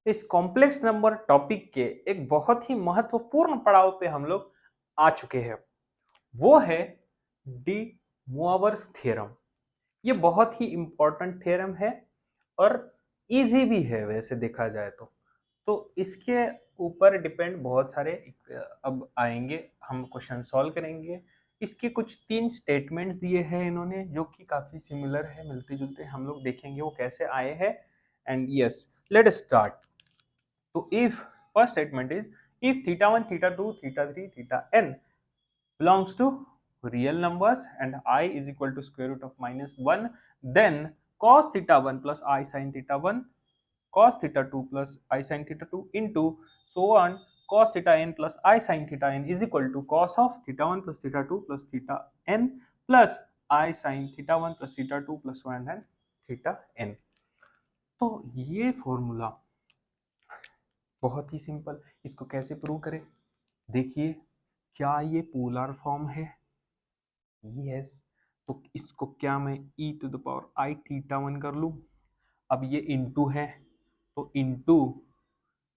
इस complex number topic के एक बहुत ही महत्वपूर्ण पड़ाव पे हम लोग आ चुके हैं। वो है डी मोआवर्स थ्योरम। ये बहुत ही इंपॉर्टेंट थ्योरम है और इजी भी है वैसे देखा जाए तो इसके ऊपर डिपेंड बहुत सारे अब आएंगे, हम क्वेश्चन सॉल्व करेंगे। इसके कुछ 3 स्टेटमेंट्स दिए हैं इन्होंने जो कि काफी सिमिलर है, मिलते जुलते, हम लोग देखेंगे वो कैसे आए हैं। And yes, let us start. So if first statement is if theta 1, theta 2, theta 3, theta n belongs to real numbers and I is equal to square root of minus 1, then cos theta 1 plus I sin theta 1, cos theta 2 plus I sin theta 2 into so on cos theta n plus I sin theta n is equal to cos of theta 1 plus theta 2 plus theta n plus I sin theta 1 plus theta 2 plus 1 and theta n। तो ये formula बहुत ही simple, इसको कैसे prove करें? देखिए, क्या ये polar form है? यस। तो इसको क्या मैं e to the power I theta 1 कर लूं? अब ये इनटू है तो into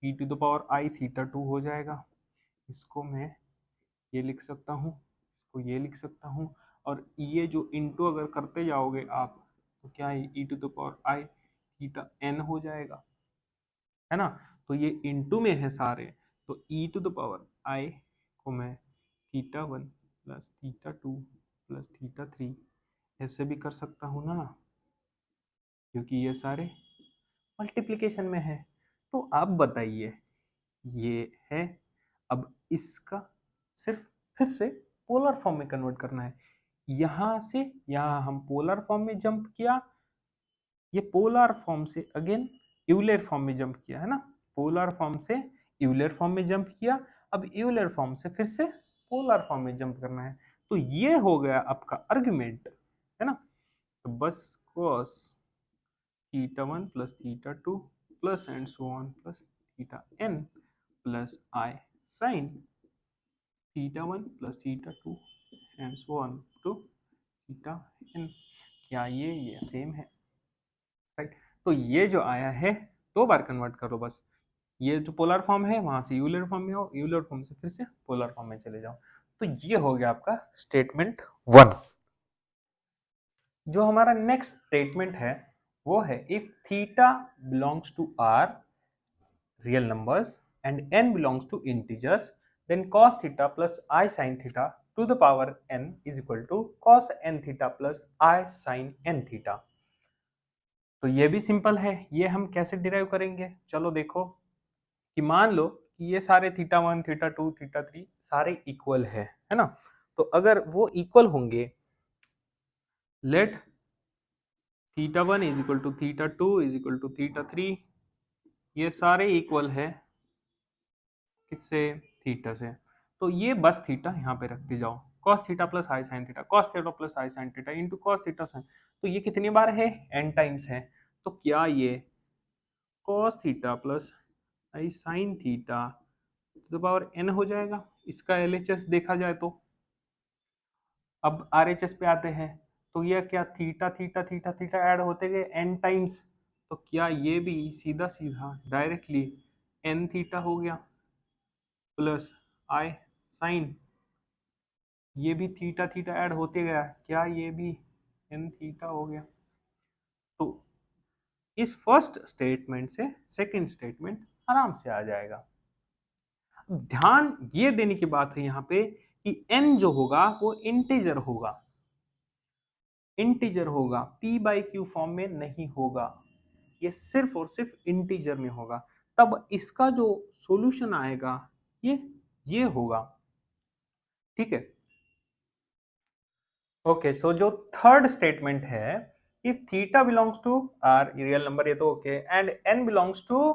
e to the power I theta 2 हो जाएगा। इसको मैं ये लिख सकता हूँ, इसको ये लिख सकता हूँ, और ये जो इनटू अगर करते जाओगे आप तो क्या है, e to the power I theta n हो जाएगा, है ना। तो ये इनटू में है सारे, तो e टू द पावर आई को मैं theta 1 plus theta 2 plus theta 3 ऐसे भी कर सकता हूँ ना, क्योंकि ये सारे मल्टीप्लिकेशन में है। तो आप बताइए, ये है। अब इसका सिर्फ फिर से पोलर फॉर्म में कन्वर्ट करना है। यहां से यहां हम पोलर फॉर्म में जंप किया, ये पोलर फॉर्म से अगेन यूलर फॉर्म में जंप किया, है ना। पोलर फॉर्म से यूलर फॉर्म में जंप किया, अब यूलर फॉर्म से फिर से पोलर फॉर्म में जंप करना है। तो ये हो गया आपका आर्गुमेंट, है ना। तो बस cos theta 1 plus theta 2 plus and so on plus theta n plus I sine theta 1 plus theta 2 and so on to theta n। क्या ये सेम है? राइट। तो ये जो आया है 2 बार कन्वर्ट करो बस। ये जो पोलर फॉर्म है वहां से यूलर फॉर्म में आओ, यूलर फॉर्म से फिर से पोलर फॉर्म में चले जाओ। तो ये हो गया आपका स्टेटमेंट 1। जो हमारा नेक्स्ट स्टेटमेंट है वो है if theta belongs to R real numbers and n belongs to integers, then cos theta plus I sin theta to the power n is equal to cos n theta plus I sin n theta। तो ये भी simple है, ये हम कैसे derive करेंगे? चलो देखो कि मान लो कि ये सारे थीटा 1 थीटा 2 थीटा 3 सारे इक्वल है ना। तो अगर वो इक्वल होंगे, let theta 1 is equal to theta 2 is equal to theta 3, ये सारे इक्वल है किससे? थीटा से। तो ये बस थीटा यहाँ पे रखते जाओ, cos थीटा प्लस आई sine theta, cos theta plus आई sine theta into cos theta sine. तो ये कितनी बार है? n टाइम्स है। तो क्या ये cos theta plus I sine theta to the power n हो जाएगा? इसका LHS देखा जाए तो। अब RHS पे आते हैं, तो ये क्या theta theta theta theta add होते गए n टाइम्स। तो क्या ये भी सीधा सीधा डायरेक्टली n थीटा हो गया प्लस आई साइन, ये भी थीटा थीटा ऐड होते गया, क्या ये भी n थीटा हो गया? तो इस फर्स्ट स्टेटमेंट से सेकंड स्टेटमेंट आराम से आ जाएगा। ध्यान ये देने की बात है यहाँ पे कि n जो होगा वो इंटीजर होगा, इंटीजर होगा, p बाई क्यू फॉर्म में नहीं होगा, ये सिर्फ और सिर्फ इंटीजर में होगा। तब इसका जो सॉल्यूशन आएगा ये होगा, ठीक है। ओके, सो जो थर्ड स्टेटमेंट है if theta belongs to R real number, ये तो okay, and n belongs to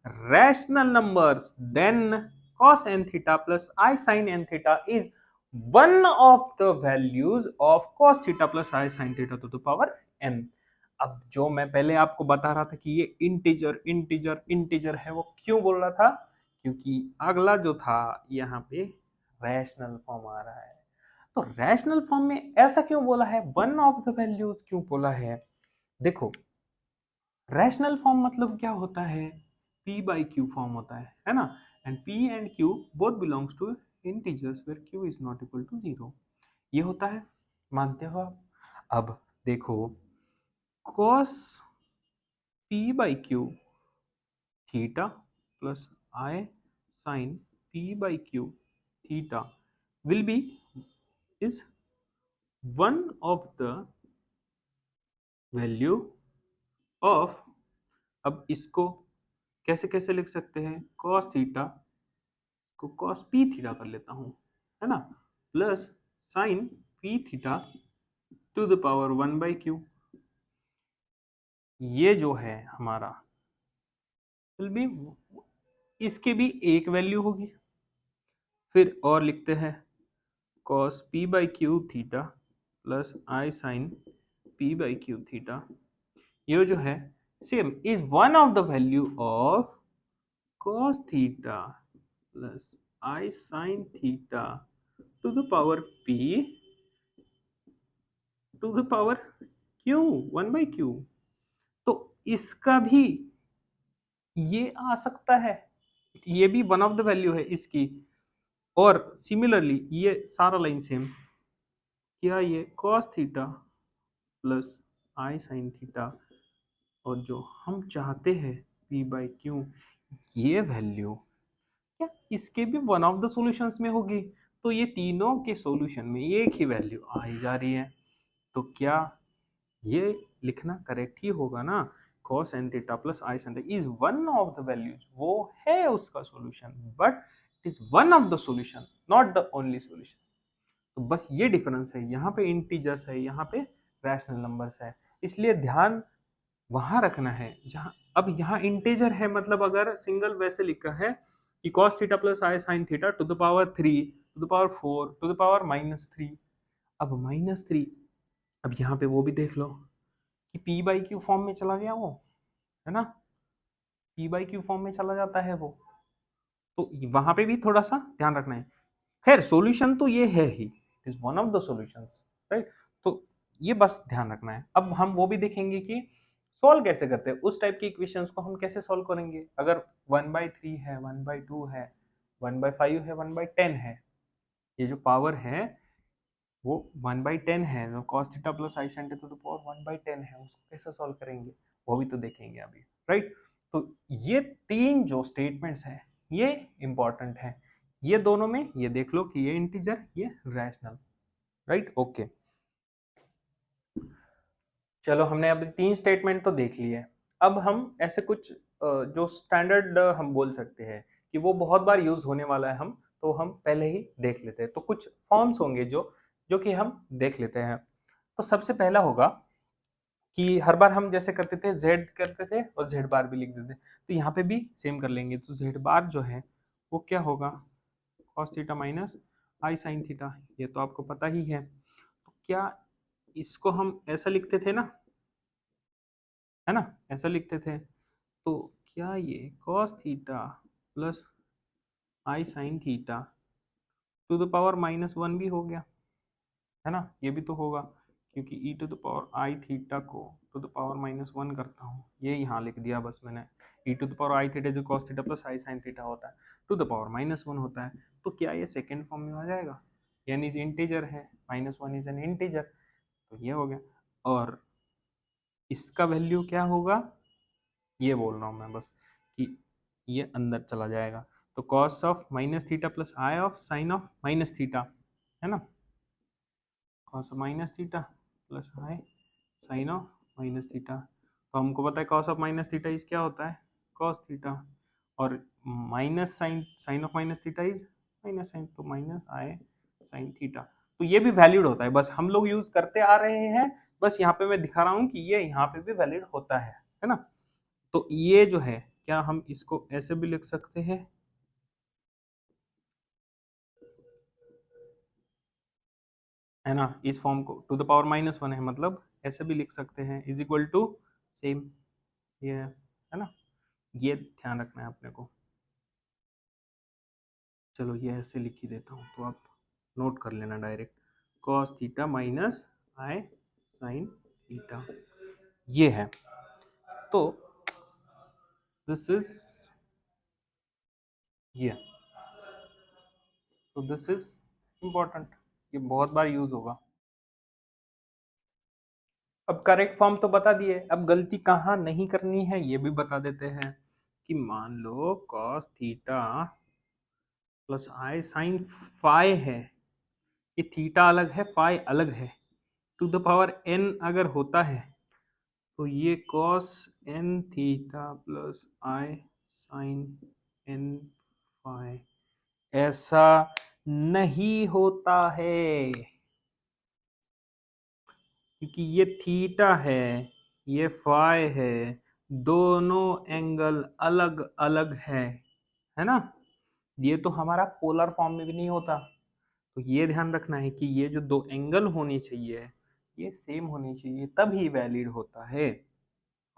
rational numbers, then cos n theta plus i sin n theta is one of the values of cos theta plus i sin theta to the power n। अब जो मैं पहले आपको बता रहा था कि ये इंटीजर इंटीजर इंटीजर है, वो क्यों बोल रहा था? क्योंकि अगला जो था यहाँ पे रैशनल फॉर्म आ रहा है। तो रैशनल फॉर्म में ऐसा क्यों बोला है, वन ऑफ द वैल्यूज क्यों बोला है? देखो, रैशनल फॉर्म मतलब क्या होता है p by q फॉर्म होता है ना, and p and q both belongs to integers where q is not equal to 0। ये होता है, मानते हो आप? अब देखो, cos p by q theta plus i sin p by q theta will be is one of the value of, अब इसको कैसे कैसे लिख सकते हैं, cos थीटा को cos p थीटा कर लेता हूं, है ना, plus sin p theta to the power 1/q। ये जो है हमारा विल बी, इसके भी एक वैल्यू होगी। फिर और लिखते हैं cos p by q theta plus i sin p by q theta, ये जो है same is one of the value of cos theta plus i sin theta to the power p to the power q 1/q। तो इसका भी ये आ सकता है, ये भी वन ऑफ द वैल्यू है इसकी। और सिमिलरली ये सारा लाइन सेम, क्या ये cos theta plus i sin theta, और जो हम चाहते हैं p बाई क्यू, ये वैल्यू क्या इसके भी वन ऑफ द सॉल्यूशंस में होगी। तो ये तीनों के सॉल्यूशन में एक ही वैल्यू आ ही जा रही है, तो क्या ये लिखना करेक्ट ही होगा ना, cos n theta plus i sin theta is one of the values, वो है उसका solution, but it is one of the solution, not the only solution. तो बस ये डिफरेंस है, यहाँ पे इंटीजर्स है, यहाँ पे रैशनल नंबर्स है, इसलिए ध्यान वहां रखना है जहां, अब यहाँ इंटीजर है, मतलब अगर सिंगल वैसे लिखा है कि cos theta plus i sin theta to the power 3 to the power 4 to the power -3, अब -3, अब यहाँ पे वो भी देख लो कि p बाई क्यू फॉर्म में चला गया वो, है ना, p बाई क्यू फॉर्म में चला जाता है वो, तो वहां पे भी थोड़ा सा ध्यान रखना है। खैर सॉल्यूशन तो ये है ही, it is one of the solutions, right. तो ये बस ध्यान रखना है। अब हम वो भी देखेंगे कि सॉल्व कैसे करते हैं, उस टाइप की इक्वेशंस को हम कैसे सॉल्व करेंगे, अगर 1/3 है, 1/2 है, 1/5 है, 1/10 है, ये जो पावर है वो 1/10 है, जो cos theta plus i sin theta to the power 1/10 है, उसको कैसे सॉल्व करेंगे वो भी तो देखेंगे अभी, राइट। तो ये तीन जो स्टेटमेंट्स हैं ये इंपॉर्टेंट है, ये दोनों में ये देख लो कि ये इंटीजर, ये रैशनल, राइट, ओके। चलो हमने अभी तीन स्टेटमेंट तो देख लिए, अब हम ऐसे कुछ जो स्टैंडर्ड हम बोल सकते हैं कि वो बहुत बार यूज होने वाला है, हम तो हम पहले ही देख लेते हैं। तो कुछ फॉर्म्स होंगे जो जो कि हम देख लेते हैं। तो सबसे पहला होगा कि हर बार हम जैसे करते थे z करते थे और z बार भी लिख देते, तो यहाँ पे भी सेम कर लेंगे। तो z बार जो है वो क्या होगा, cos theta minus i sin theta, ये तो आपको पता ही है। तो क्या इसको हम ऐसा लिखते थे ना, है ना, ऐसा लिखते थे, तो क्या ये cos theta plus i sin theta to the power -1 भी हो गया, है ना, ये भी तो होगा, क्योंकि e to the power i theta को टू द पावर -1 करता हूँ, ये यहाँ लिख दिया बस मैंने, e to the power i theta जो cos theta plus i sin theta होता है टू द पावर -1 होता है। तो क्या ये सेकेंड फॉर्म में आ जाएगा, यानी इंटीजर है, -1 इज एन इंटीजर, तो ये हो गया। और इसका वैल्यू क्या होगा, ये बोल रहा हूँ मैं बस कि ये अंदर चला जाएगा, तो cos of minus theta plus i of sine of minus theta, है ना, cos of minus theta plus I sine of minus theta. तो हमको पता है cos of minus theta is क्या होता है, cos थीटा, और minus sine sine of minus theta is minus sine, तो माइनस आई साइन थीटा। तो ये भी वैलिड होता है, बस हम लोग यूज करते आ रहे हैं, बस यहाँ पे मैं दिखा रहा हूँ कि ये यहाँ पे भी वैलिड होता है ना। तो ये जो है, क्या हम इसको ऐसे भी लिख सकते हैं, है ना, इस फॉर्म को टू द पावर -1 है, मतलब ऐसे भी लिख सकते हैं, इज इक्वल टू सेम, ये है ना, ये ध्यान रखना है अपने को। चलो ये ऐसे लिख ही देता हूँ, तो आप नोट कर लेना direct, cos theta minus i sine theta, ये है। तो दिस इज ये, तो दिस इज इम्पोर्टेंट, ये बहुत बार यूज होगा। अब करेक्ट फॉर्म तो बता दिए, अब गलती कहाँ नहीं करनी है ये भी बता देते हैं कि मान लो cos थीटा प्लस आई साइन फाई है, ये थीटा अलग है फाई अलग है, टू द पावर n अगर होता है तो ये cos n थीटा प्लस आई साइन n फाई ऐसा नहीं होता है, क्योंकि ये थीटा है ये फाई है, दोनों एंगल अलग अलग है ना। ये तो हमारा पोलर फॉर्म में भी नहीं होता, तो ये ध्यान रखना है कि ये जो दो एंगल होनी चाहिए ये सेम होनी चाहिए तभी वैलिड होता है,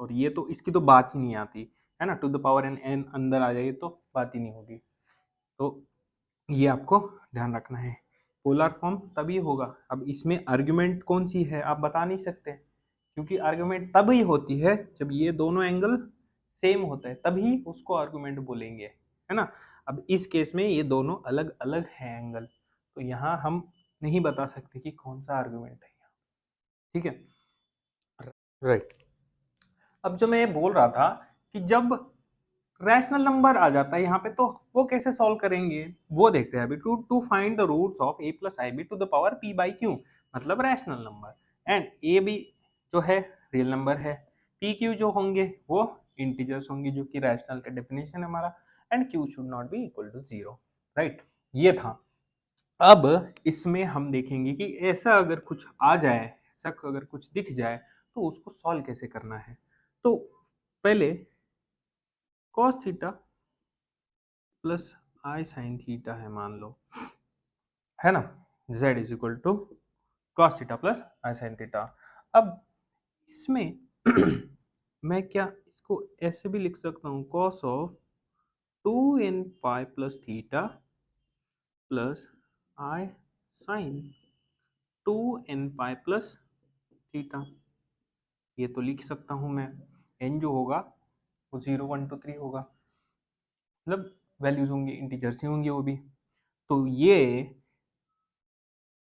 और ये तो इसकी तो बात ही नहीं आती है ना, to the power N N अंदर आ जाए तो बात ही नहीं होगी। तो ये आपको ध्यान रखना है, पोलर फॉर्म तभी होगा। अब इसमें आर्गुमेंट कौन सी है आप बता नहीं सकते, क्योंकि आर्गुमेंट तभी होती है जब ये दोनों एंगल सेम होता है तभी उसको आर्गुमेंट बोलेंगे, है ना। अब इस केस में ये दोनों अलग अलग हैं एंगल, तो यहाँ हम नहीं बता सकते कि कौन सा आर्गुमेंट है यहाँ, ठीक है। राइट, अब जो मैं ये बोल रहा था कि जब रैशनल नंबर आ जाता है यहाँ पे तो वो कैसे सॉल्व करेंगे वो देखते हैं अभी। To to find the roots of a plus i b to the power p by q, मतलब rational number, and a b जो है रियल नंबर है, p q जो होंगे वो इंटीजर्स होंगे जो कि रैशनल का डेफिनेशन है हमारा, and q should not be equal to zero. Right, ये था। अब इसमें हम देखेंगे कि ऐसा अगर कुछ आ जाए, ऐसा अगर कुछ दिख जाए तो उसको सॉल्व कैसे करना है। तो पहले cos थीटा प्लस आई साइन थीटा है मान लो, है ना, z is equal to cos theta plus I sine theta. अब इसमें मैं क्या इसको ऐसे भी लिख सकता हूँ, cos of two N pi plus theta plus I sine two N pi plus theta, ये तो लिख सकता हूँ मैं। n जो होगा वो 0 1 2 3 होगा, मतलब वैल्यूज होंगी इंटीजर्स ही होंगी वो भी। तो ये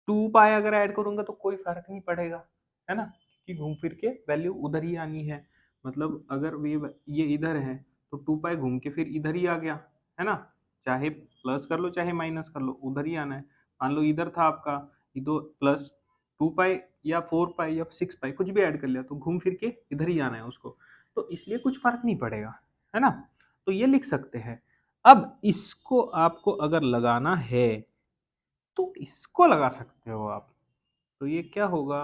2 पाई अगर ऐड करूंगा तो कोई फर्क नहीं पड़ेगा, है ना, क्योंकि घूम फिर के वैल्यू उधर ही आनी है। मतलब अगर ये इधर है तो 2 पाई घूम के फिर इधर ही आ गया, है ना, चाहे प्लस कर लो चाहे माइनस कर लो उधर ही आना है। मान लो इधर था आपका ये तो प्लस 2 पाई या 4 पाई या 6 पाई कुछ भी ऐड कर लिया तो घूम फिर के इधर ही आना है उसको, तो इसलिए कुछ फर्क नहीं पड़ेगा, है ना। तो ये लिख सकते हैं। अब इसको आपको अगर लगाना है तो इसको लगा सकते हो आप, तो ये क्या होगा,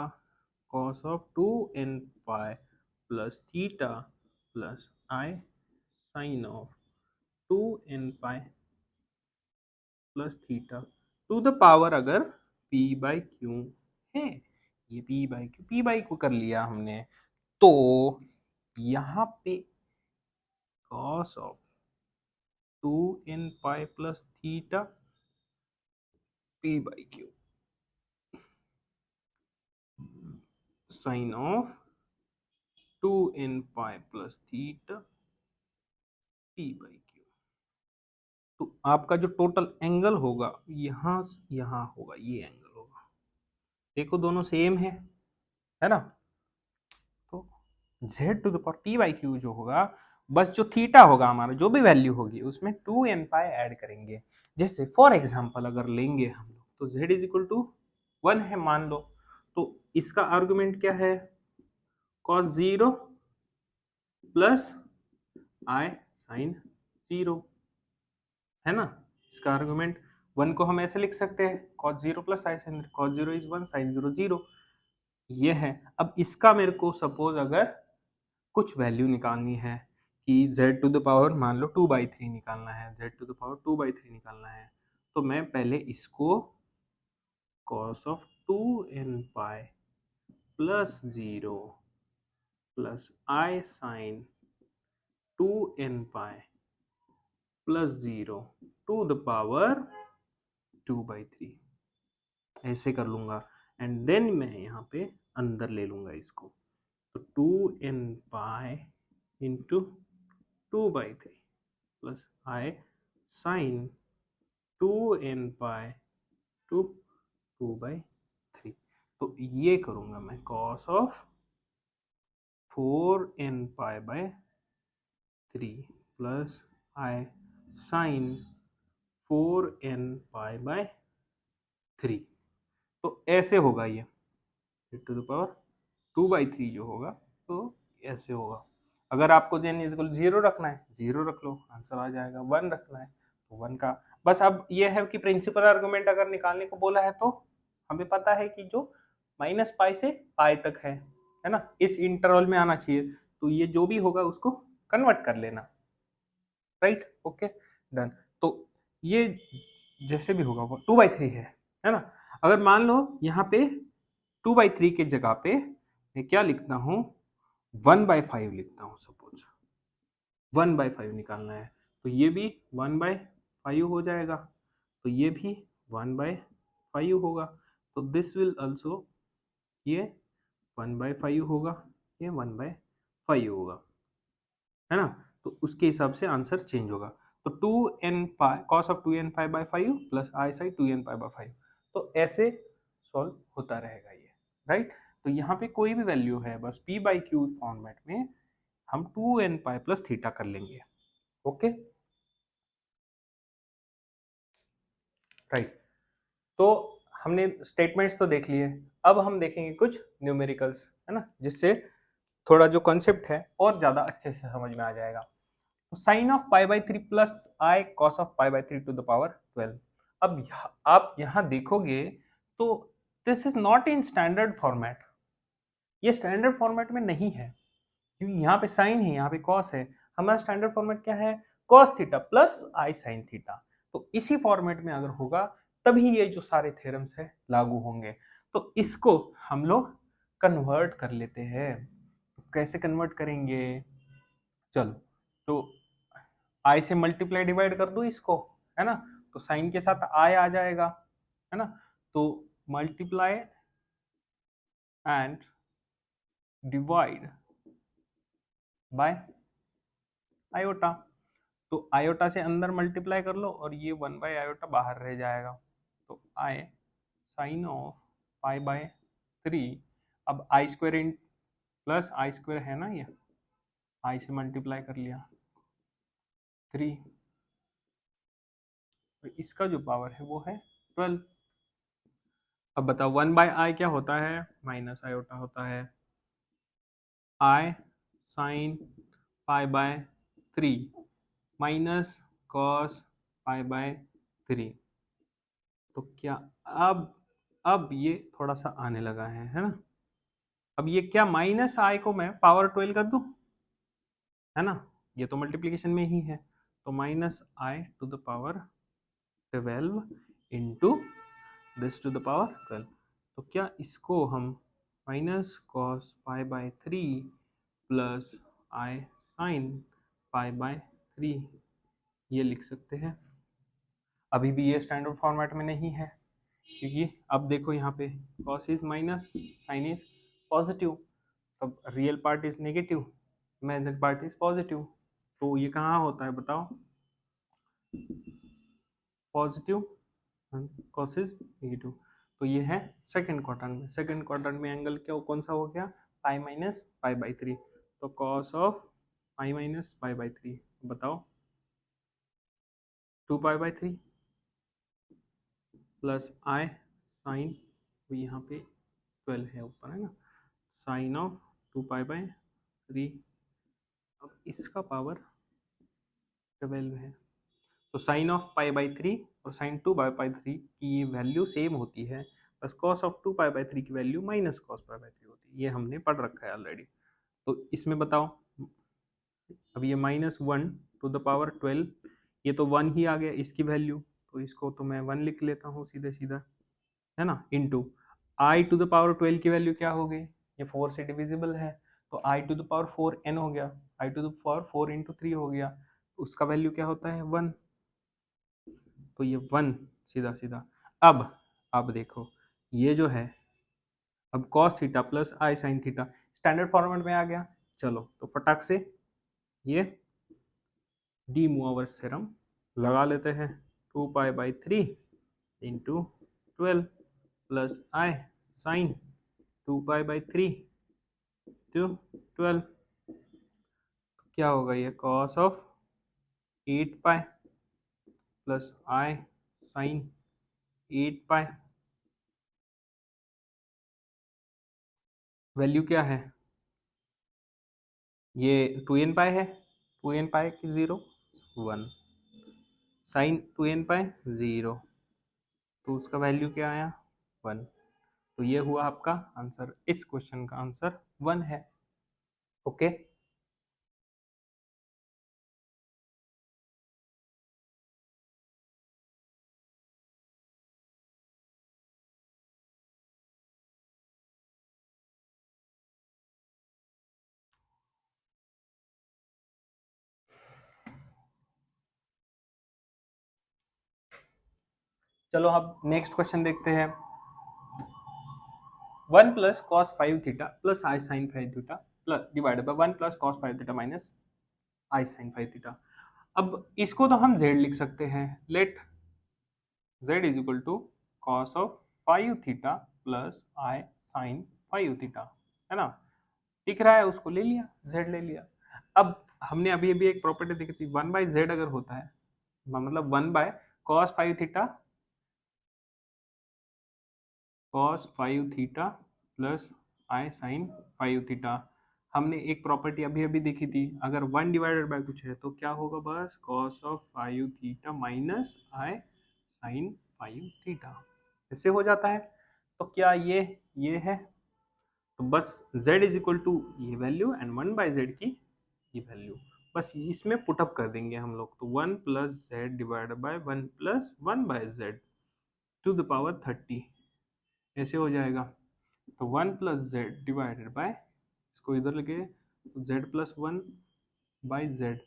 cos of two n pi plus theta plus I sine of two n pi plus theta to the power अगर p बाई क्यू है, ये p बाई क्यू कर लिया हमने, तो यहाँ पे cos of two n pi plus theta p by q sine of two n pi plus theta p by q, तो आपका जो टोटल एंगल होगा यहाँ यहाँ होगा, ये एंगल होगा, देखो दोनों सेम है ना। तो z to the power p by q जो होगा, बस जो थीटा होगा हमारा जो भी वैल्यू होगी उसमें 2n पाई ऐड करेंगे। जैसे फॉर एग्जांपल अगर लेंगे हम लोग तो z इज इक्वल टू 1 है मान लो, तो इसका आर्गुमेंट क्या है, cos 0 प्लस i sin 0, है ना। इसका आर्गुमेंट 1 को हम ऐसे लिख सकते हैं, cos 0 plus I sin cos 0 is 1 sin 0 0, ये है। अब इसका मेरे को सपोज अगर कुछ वैल्यू निकालनी है कि z टू द पावर मान लो 2/3 निकालना है, z टू द पावर 2/3 निकालना है, तो मैं पहले इसको cos of 2n pi plus 0 plus I sine 2n pi plus 0 to the power 2/3 ऐसे कर लूंगा, एंड देन मैं यहाँ पे अंदर ले लूंगा इसको, तो 2n pi into 2/3 plus I sine 2n pi to 2/3। तो ये करूंगा मैं कॉस ऑफ 4n पाई/3 प्लस आई साइन 4n पाई/3। तो ऐसे होगा ये टू द पावर 2/3 जो होगा तो ऐसे होगा। अगर आपको n इज इक्वल 0 रखना है 0 रख लो, आंसर आ जाएगा। 1 रखना है तो 1 का। बस अब ये है कि प्रिंसिपल आर्गुमेंट अगर निकालने को बोला है तो हमें पता है कि जो -पाई से पाई तक है ना, इस इंटरवल में आना चाहिए। तो ये जो भी होगा उसको कन्वर्ट कर लेना, राइट, ओके, डन। तो ये जैसे भी होगा वो 2/3 है ना। अगर मान लो यहाँ पे 2/3 के जगह पे मैं क्या लिखता हूँ, 1/5 लिखता हूँ। सपोज 1/5 निकालना है तो ये भी 1/5 हो जाएगा, तो ये भी 1/5 होगा। तो दिस विल ऑल्सो, ये 1/5 होगा, ये 1/5 होगा, है ना। तो उसके हिसाब से आंसर चेंज होगा। तो 2n pi cos of 2n पाई/5 प्लस आई साइन 2n पाई/5। तो ऐसे सॉल्व होता रहेगा ये, राइट। तो यहाँ पे कोई भी वैल्यू है बस p/q फॉर्मेट में हम 2n पाई प्लस थीटा कर लेंगे, ओके, राइट। तो हमने स्टेटमेंट्स तो देख लिए, अब हम देखेंगे कुछ न्यूमेरिकल्स, है ना, जिससे थोड़ा जो कॉन्सेप्ट है और ज्यादा अच्छे से समझ में आ जाएगा। तो साइन ऑफ पाई/3 प्लस आई कॉस ऑफ पाई/3 टू द पावर 12। अब आप यहाँ देखोगे तो this is not in standard format, ये स्टैंडर्ड फॉर्मेट में नहीं है, क्योंकि यहाँ पे साइन है, यहाँ पे कॉस है। हमारा स्टैंडर्ड फॉर्मेट क्या है, कॉस थीटा प्लस आई साइन थीटा। तो इसी फॉर्मेट में अगर होगा तभी ये जो सारे थ्योरम्स है लागू होंगे। तो इसको हम लोग कन्वर्ट कर लेते हैं। तो कैसे कन्वर्ट करेंगे, चलो, तो आई से मल्टीप्लाई डिवाइड कर दो इसको, है ना। तो साइन के साथ आई आ जाएगा, है ना। तो multiply and divide by iota. तो आयोटा से अंदर मल्टीप्लाई कर लो और ये 1/आयोटा बाहर रह जाएगा। तो आई साइन ऑफ पाई/3, अब आई square in plus I square है ना, ये आई से मल्टीप्लाई कर लिया 3, तो इसका जो पावर है वो है 12। अब बताओ 1/आई क्या होता है, माइनस आयोटा होता है। आई साइन पाई/3 माइनस कॉस पाई/3। तो क्या अब ये थोड़ा सा आने लगा है ना। अब ये क्या, माइनस आई को मैं पावर 12 कर दूं, है ना, ये तो मल्टीप्लीकेशन में ही है। तो minus i to the power 12 into this to the power 12। तो क्या इसको हम माइनस कॉस पाई/3 प्लस आई साइन पाई/3 ये लिख सकते हैं। अभी भी ये स्टैंडर्ड फॉर्मेट में नहीं है, क्योंकि अब देखो यहाँ पे cos is minus, sine is positive, तब real part is negative, imaginary part is positive. तो ये कहाँ होता है बताओ, पॉजिटिव, कॉस इज नेगेटिव। तो ये है सेकंड क्वाड्रेंट में। सेकंड क्वाड्रेंट में एंगल क्या कौन सा हो गया, पाई माइनस पाई/3। तो कॉस ऑफ पाई माइनस पाई/3 बताओ 2 पाई/3 प्लस आई साइन, तो यहाँ पे 12 है ऊपर, है ना, साइन ऑफ 2 पाई/3। अब इसका पावर 12 है। तो साइन ऑफ पाई/3 और साइन 2 पाई/3 की ये वैल्यू सेम होती है, बस कॉस ऑफ 2 पाई/3 की वैल्यू माइनस कॉस पाई/3 होती है। ये हमने पढ़ रखा है ऑलरेडी। तो इसमें बताओ, अब ये -1 टू द पावर 12, ये तो 1 ही आ गया इसकी वैल्यु, तो इसको तो मैं 1 लिख लेता हूँ सीधे सीधा, है ना, into i to the power 12 की वैल्यू क्या हो गई, ये 4 से डिविजिबल है, तो आई टू द पावर 4 n हो गया, आई टू द पावर 4 इंटू 3 हो गया, उसका वैल्यू क्या होता है 1। तो ये 1 सीधा सीधा। अब देखो ये जो है, अब कॉस थीटा प्लस आई साइन थीटा स्टैंडर्ड फॉर्मेट में आ गया। चलो तो फटाक से ये डी मूवर्स थ्योरम लगा लेते हैं 2π/3 into 12 plus I sine 2π/3 to 12, क्या होगा ये cos of 8π plus I sine 8π। Value क्या है, ये 2n पाई है, 2n पाई की 0 1 साइन 2n पाई 0, तो उसका वैल्यू क्या आया 1। तो ये हुआ आपका आंसर, इस क्वेश्चन का आंसर 1 है। ओके चलो अब नेक्स्ट क्वेश्चन देखते हैं। 1 plus cos 5 theta plus I sine 5 theta plus divided by 1 plus cos 5 theta minus i sine 5 theta. अब इसको तो हम z लिख सकते हैं, let z is equal to cos of 5 theta plus I sine 5 theta, है ना। दिख रहा है, उसको ले लिया, z ले लिया। अब हमने अभी अभी एक प्रॉपर्टी देखी थी, 1/z अगर होता है मतलब 1/cos 5 theta cos 5 theta plus आई साइन 5 थीटा। हमने एक प्रॉपर्टी अभी अभी देखी थी, अगर 1 डिवाइडेड बाय कुछ है तो क्या होगा, बस cos of 5 theta minus i sine 5 theta, इससे हो जाता है। तो क्या ये है, तो बस z इज इक्वल टू ये वैल्यू एंड 1/z की ये वैल्यू, बस इसमें पुटअप कर देंगे हम लोग। तो 1 plus z divided by 1 plus 1/z to the power 30, ऐसे हो जाएगा। तो 1 प्लस जेड डिवाइडेड बाय, इसको इधर लगे तो जेड प्लस 1/z,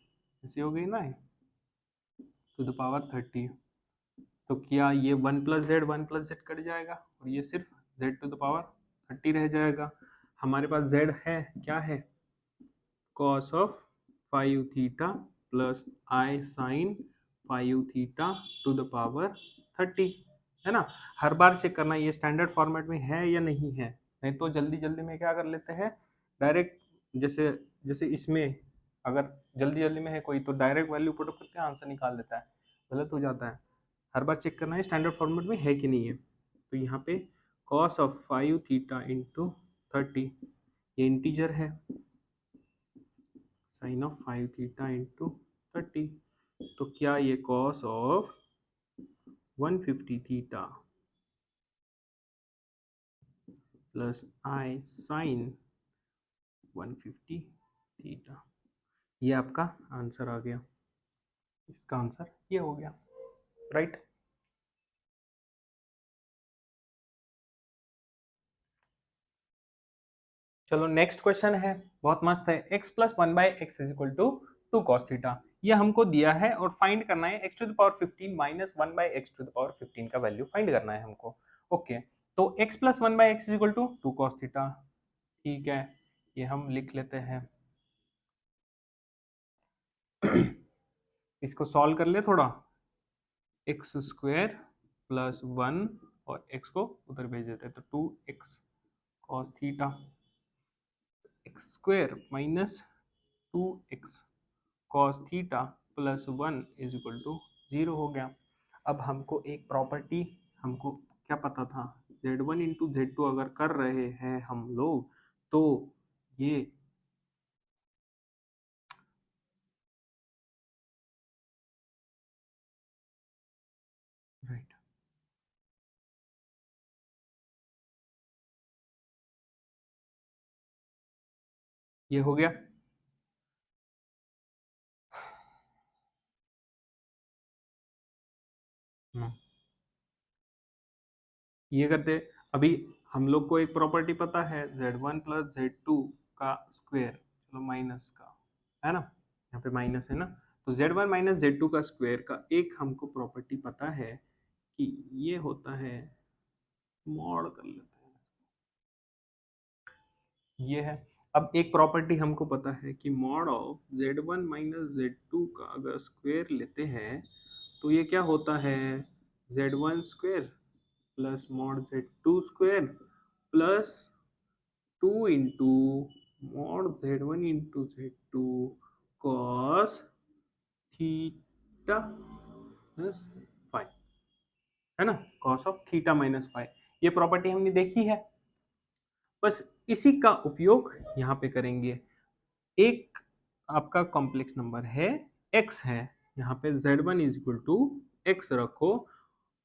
ऐसे हो गई ना, टू द पावर 30। तो क्या ये 1 प्लस जेड कट जाएगा और ये सिर्फ z टू द पावर 30 रह जाएगा। हमारे पास z है, क्या है, cos of 5 theta plus I sine 5 theta to the power 30, है ना। हर बार चेक करना ये स्टैंडर्ड फॉर्मेट में है या नहीं है, नहीं तो जल्दी जल्दी में क्या कर लेते हैं डायरेक्ट, जैसे जैसे इसमें अगर जल्दी जल्दी में है कोई तो डायरेक्ट वैल्यू पुट करके आंसर निकाल देता है, गलत हो जाता है। हर बार चेक करना है स्टैंडर्ड फॉर्मेट में है कि नहीं है। तो यहाँ पे cos ऑफ 5 थीटा इंटू 30, ये इंटीजर है, साइन ऑफ 5 थीटा इंटू 30, तो क्या ये cos of 150 theta plus I sine 150 theta, ये आपका आंसर आ गया। इसका आंसर ये हो गया, राइट। चलो नेक्स्ट क्वेश्चन है, बहुत मस्त है। x plus 1/x is equal to 2 cos theta, ये हमको दिया है और फाइंड करना है x to the power 15 minus 1/x to the power 15 का वैल्यू फाइंड करना है हमको। ओके, तो x plus 1/x is equal to 2 cos theta, ठीक है, ये हम लिख लेते हैं। इसको सॉल्व कर ले थोड़ा, एक्स स्क्वायर प्लस 1 और x को उधर भेज देते हैं, तो 2x cos theta, x square minus 2x cos theta plus 1 is equal to 0 हो गया। अब हमको एक प्रॉपर्टी, हमको क्या पता था, z1 इंटू z2 अगर कर रहे हैं हम लोग तो ये राइट, ये हो गया। ये करते, अभी हम लोग को एक प्रॉपर्टी पता है z1 प्लस z2 का स्क्वायर, चलो माइनस का, है ना, यहाँ पे माइनस है ना, तो z1 माइनस z2 का स्क्वायर का एक हमको प्रॉपर्टी पता है कि ये होता है, मॉड कर लेते हैं, ये है। अब एक प्रॉपर्टी हमको पता है कि mod of z1 minus z2 का अगर स्क्वायर लेते हैं तो ये क्या होता है, z1 square plus mod z2 square plus 2 into mod z1 into z2 cos theta plus five, है ना, cos of theta minus five. ये प्रॉपर्टी हमने देखी है, बस इसी का उपयोग यहाँ पे करेंगे। एक आपका कॉम्प्लेक्स नंबर है x है, यहाँ पे z1 is equal to x रखो,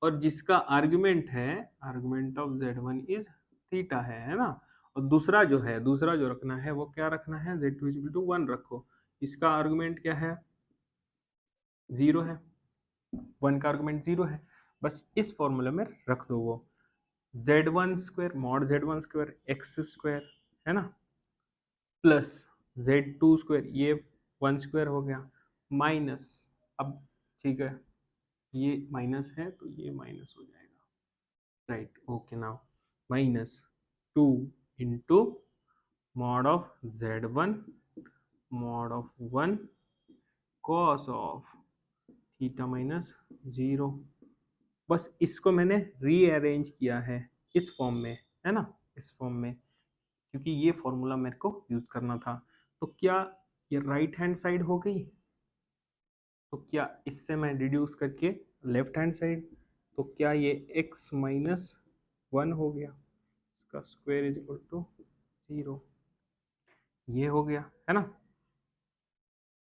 और जिसका आर्गुमेंट है, argument of z1 is theta है ना, और दूसरा जो है, दूसरा जो रखना है वो क्या रखना है, z2 इज इक्वल टू 1 रखो। इसका आर्गुमेंट क्या है, 0 है, 1 का आर्गुमेंट 0 है, बस इस फॉर्मूले में रख दो वो z1 square mod z1 square x square, है ना, प्लस z2 स्क्वायर, ये 1 स्क्वायर हो गया, माइनस, अब ठीक है ये माइनस है तो ये माइनस हो जाएगा, right, okay now, minus 2 into mod of z1 mod of 1 cos of theta minus 0। बस इसको मैंने रीअरेंज किया है इस फॉर्म में, है ना, इस फॉर्म में, क्योंकि ये फॉर्मूला मेरे को यूज करना था। तो क्या ये राइट हैंड साइड हो गई, तो क्या इससे मैं डिड्यूस करके लेफ्ट हैंड साइड, तो क्या ये x माइनस 1 हो गया, इसका स्क्वायर इज इक्वल टू 0, ये हो गया, है ना,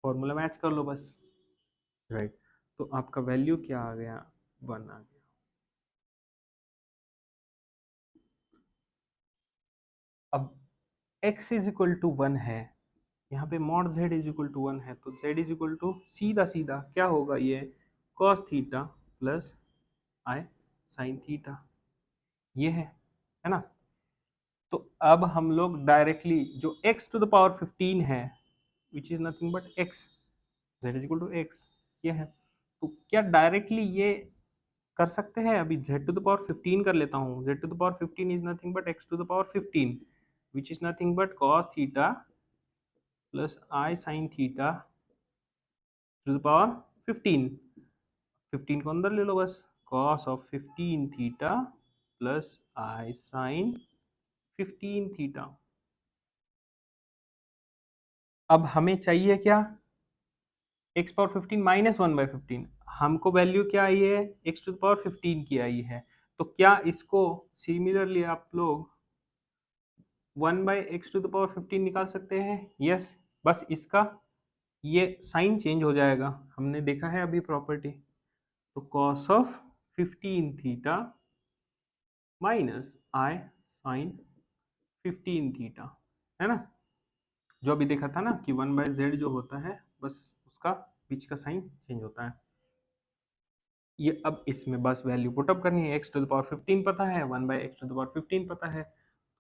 फॉर्मूला मैच कर लो बस, राइट। तो आपका वैल्यू क्या आ गया, 1 आ गया। अब x इज इक्वल टू 1 है, यहाँ पे mod z is equal to 1 है, तो z इज इक्वल टू सीधा सीधा क्या होगा, ये cos theta plus i sin theta, ये है ना। तो अब हम लोग डायरेक्टली जो x टू द पावर 15 है, which is nothing but x, z is equal to x, ये है, तो क्या डायरेक्टली ये कर सकते हैं, अभी z टू द पावर 15 कर लेता हूँ, z to the power 15 is nothing but x to the power 15 which is nothing but cos theta plus i sin theta to the power 15, 15 को अंदर ले लो बस, cos of 15 theta plus i sin 15 theta. अब हमें चाहिए क्या, x power 15 minus 1/15, हमको वैल्यू क्या आई है, x टू द पावर 15 की आई है, तो क्या इसको सिमिलरली आप लोग 1/x टू द पावर 15 निकाल सकते हैं, यस, बस इसका ये साइन चेंज हो जाएगा, हमने देखा है अभी प्रॉपर्टी, तो cos of 15 theta minus i sine 15 theta, है ना, जो अभी देखा था ना कि 1/z जो होता है बस उसका बीच का साइन चेंज होता है। ये अब इसमें बस वैल्यू पुटअप करनी है, x टू द पावर 15 पता है, 1/x टू द पावर 15 पता है,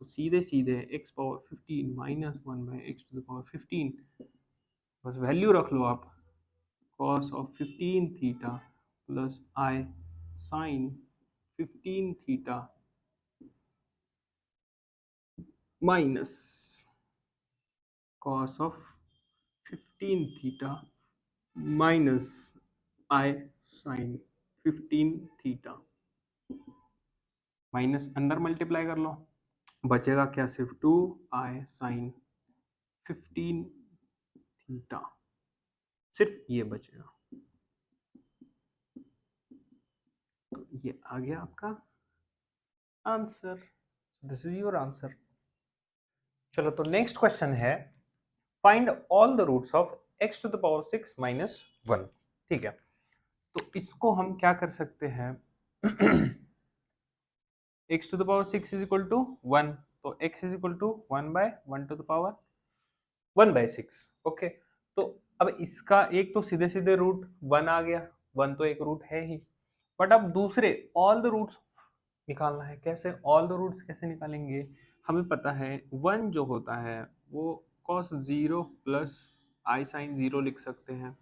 तो सीधे सीधे x power 15 minus 1/x to the power 15, बस वैल्यू रख लो आप, cos of 15 theta plus i sine 15 theta minus cos of 15 theta minus i sine 15 theta, minus अंदर मल्टीप्लाई कर लो, बचेगा क्या, सिर्फ 2i साइन 15 थीटा, सिर्फ ये बचेगा, तो ये आ गया आपका answer, this is your answer. चलो तो नेक्स्ट क्वेश्चन है, find all the roots of x to the power 6 minus 1, ठीक है, तो इसको हम क्या कर सकते हैं x to the power 6 is equal to 1, तो x is equal to 1/1 to the power 1/6, okay, तो अब इसका एक तो सीधे सीधे रूट 1 आ गया, 1 तो एक रूट है ही, बट अब दूसरे ऑल द रूट्स निकालना है, कैसे ऑल द रूट्स कैसे निकालेंगे, हमें पता है 1 जो होता है वो cos 0 प्लस i sin 0 लिख सकते हैं,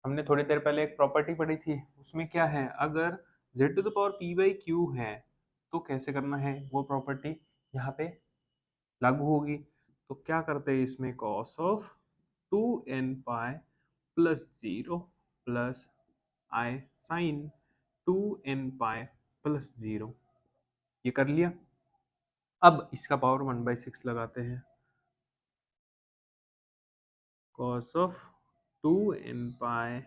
हमने थोड़ी देर पहले एक प्रॉपर्टी पढ़ी थी, उसमें क्या है, अगर z to the power p/q है तो कैसे करना है, वो प्रॉपर्टी यहाँ पे लागू होगी, तो क्या करते हैं इसमें cos of 2n pi plus 0 plus I sine 2n pi plus 0। ये कर लिया। अब इसका पावर 1/6 लगाते हैं। Cos of 2n pi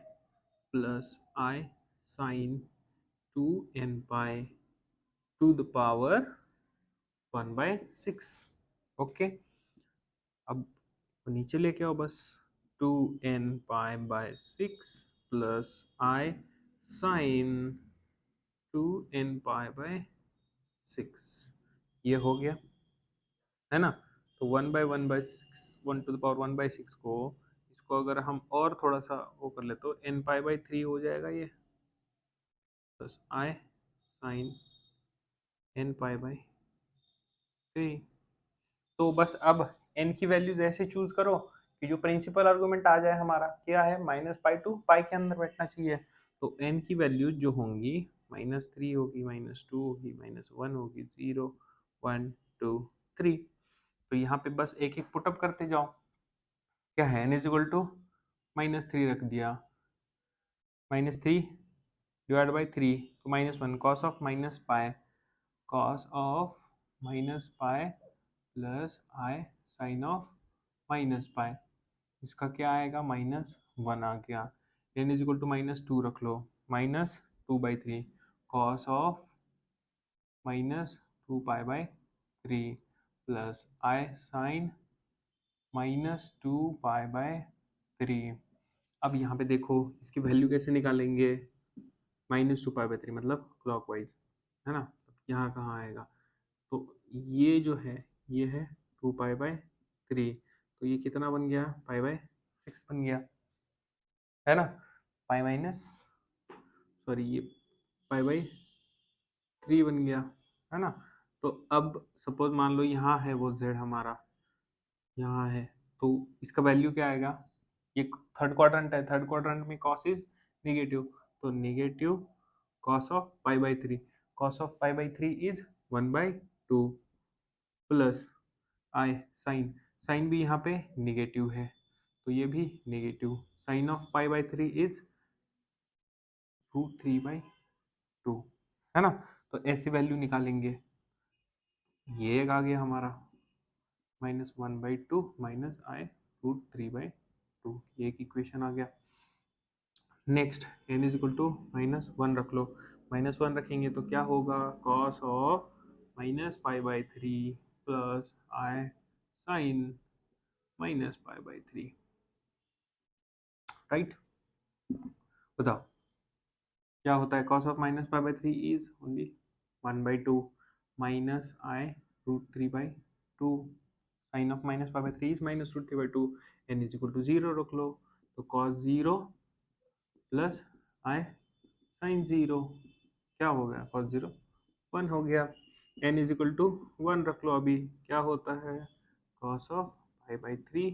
plus I sine 2n pi to the power 1/6। Okay, अब नीचे लेके आओ बस। 2n पाई/6 प्लस आई साइन 2n पाई/6, ये हो गया है ना। तो 1/1/6, 1 टू द पावर 1/6 को, इसको अगर हम और थोड़ा सा वो कर ले तो n पाई/3 हो जाएगा ये, प्लस आई साइन n पाई/3। तो बस अब n की वैल्यूज ऐसे चूज करो कि जो प्रिंसिपल आर्गुमेंट आ जाए हमारा क्या है, -पाई टू पाई के अंदर बैठना चाहिए। तो n की वैल्यूज जो होंगी, -3 होगी, -2 होगी, -1 होगी, 0, 1, 2, 3। तो यहाँ पे बस एक एक पुटअप करते जाओ। क्या है, n इज इक्वल टू -3 रख दिया, -3 / 3 तो -1, कॉस ऑफ -पाई, cos of -pi plus I sine of -पाई, इसका क्या आएगा, -1 आ गया। n इज इक्वल टू -2 रख लो, -2/3 कॉस ऑफ -2पाई/3 प्लस आई साइन -2पाई/3। अब यहाँ पे देखो इसकी वैल्यू कैसे निकालेंगे, -2पाई/3 मतलब क्लॉकवाइज, है ना। यहाँ कहाँ आएगा, तो ये जो है ये है 2पाई/3, तो ये कितना बन गया, पाई/6 बन गया, है ना। पाई माइनस, सॉरी ये पाई/3 बन गया, है ना। तो अब सपोज मान लो यहाँ है वो z हमारा, यहाँ है, तो इसका वैल्यू क्या आएगा, ये थर्ड क्वाड्रेंट है, थर्ड क्वाड्रेंट में कॉस इज नेगेटिव, तो नेगेटिव कॉस ऑफ पाई/3, कॉस ऑफ पाई/3 is 1/2 plus I sine, sine भी यहाँ पे नेगेटिव है तो ये भी नेगेटिव, साइन ऑफ पाई/3 इज √3/2, है ना। तो ऐसी वैल्यू निकालेंगे, ये एक आ गया हमारा -1/2 माइनस आई √3/2, ये एक इक्वेशन आ गया। Next n is equal to -1 रख लो, -1 रखेंगे तो क्या होगा, कॉस ऑफ -पाई/3 प्लस आई साइन -पाई/3, राइट। बताओ क्या होता है, cos ऑफ -पाई/3 is only 1/2 minus i √3/2, sine of -पाई/3 is -√3/2, n is equal to 0 रख लो, तो cos 0 प्लस आई साइन 0, क्या हो गया, cos 0 1 हो गया। n इज इक्वल टू 1 रख लो, अभी क्या होता है, cos ऑफ पाई/3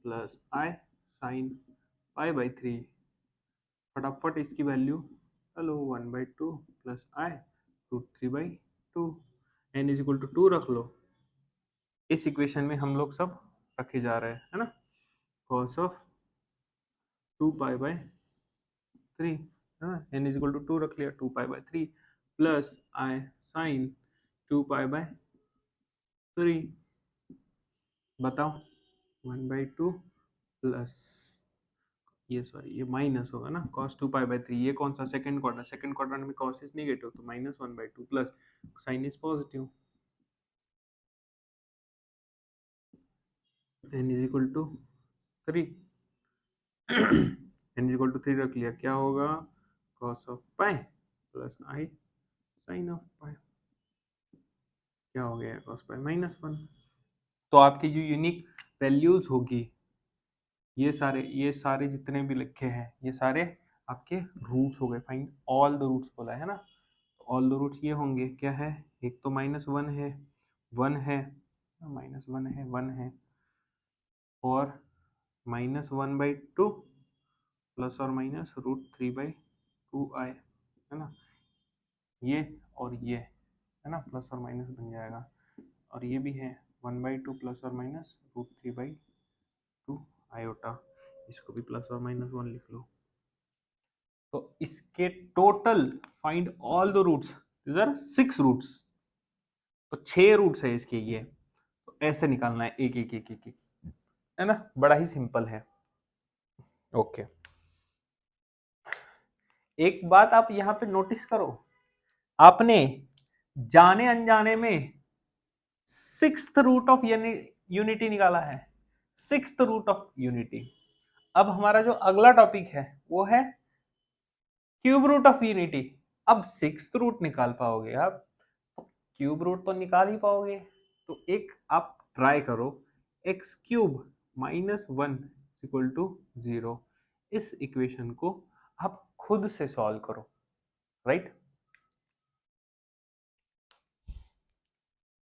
प्लस आई साइन पाई/3, फटाफट इसकी value, hello 1/2 plus i √3/2, n is equal to 2 रख लो। इस इक्वेशन में हम लोग सब रखे जा रहे हैं, है ना। cos ऑफ 2पाई/3, है ना, n इज इक्वल टू 2 रख लिया, 2पाई/3 प्लस आई साइन 2पाई/3, बताओ 1/2 प्लस ये, सॉरी ये माइनस होगा ना, cos 2पाई/3, ये कौन सा, सेकंड क्वाड्रेंट, सेकंड क्वाड्रेंट में cos इज नेगेटिव तो -1/2 plus sine is positive, n is equal to 3, n is equal to 3 रख लिया, क्या होगा, cos of pi plus I sine of pi, क्या हो गया, cos पाई -1। तो आपकी जो यूनिक वैल्यूज होगी, ये सारे जितने भी लिखे हैं ये सारे आपके रूट्स हो गए, फाइंड ऑल द रूट्स बोला है ना। ऑल द रूट्स ये होंगे, क्या है, एक तो -1 है, 1 है, -1 है, 1 है, और -1/2 प्लस और माइनस √3/2 आई, है ना, ये और ये, है ना, प्लस और माइनस बन जाएगा, और ये भी है 1/2 प्लस और माइनस √3/2 आयोटा, इसको भी प्लस और -1 लिख लो। तो इसके total find all the roots, these are 6 roots, तो 6 रूट्स है इसके ये, तो ऐसे निकालना है एक एक एक एक एक, है ना, बड़ा ही सिंपल है। ओके, एक बात आप यहां पे नोटिस करो, आपने जाने अनजाने में 6th रूट ऑफ यूनिटी निकाला है, 6th रूट ऑफ यूनिटी। अब हमारा जो अगला टॉपिक है वो है क्यूब रूट ऑफ यूनिटी। अब 6th रूट निकाल पाओगे आप, क्यूब रूट तो निकाल ही पाओगे। तो एक आप ट्राई करो, x cube minus 1 equal to 0, इस इक्वेशन को आप खुद से सॉल्व करो, राइट।